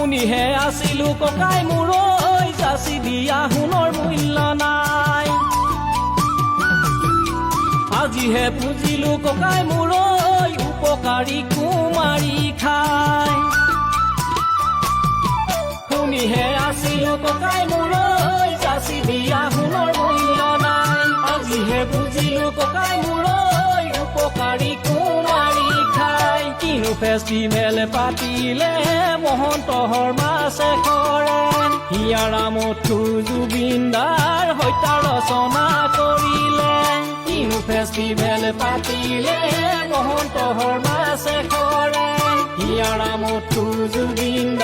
শুনিহে আছিলো ককাই মোৰ যাচি দিয়া সোণৰ মূল্য নাই আজিহে বুজিলো ককাই মোৰ উপকাৰী কুমাৰী খাই শুনিহে আছিলো ককাই মোৰ যাচি দিয়া সোণৰ মূল্য নাই আজিহে বুজিলো ককাই মোৰ উপকাৰী কুমাৰী খাই কিনো ফেষ্টিভেল পাতিলে মহন্তহৰ মাছে কৰে হিয়াৰা মথু জুবিনদাৰ হত্যা ৰচনা কৰিলে কিনো ফেষ্টিভেল পাতিলে মহন্তহৰ মাছে কৰে হিয়াৰা মথু জুবিন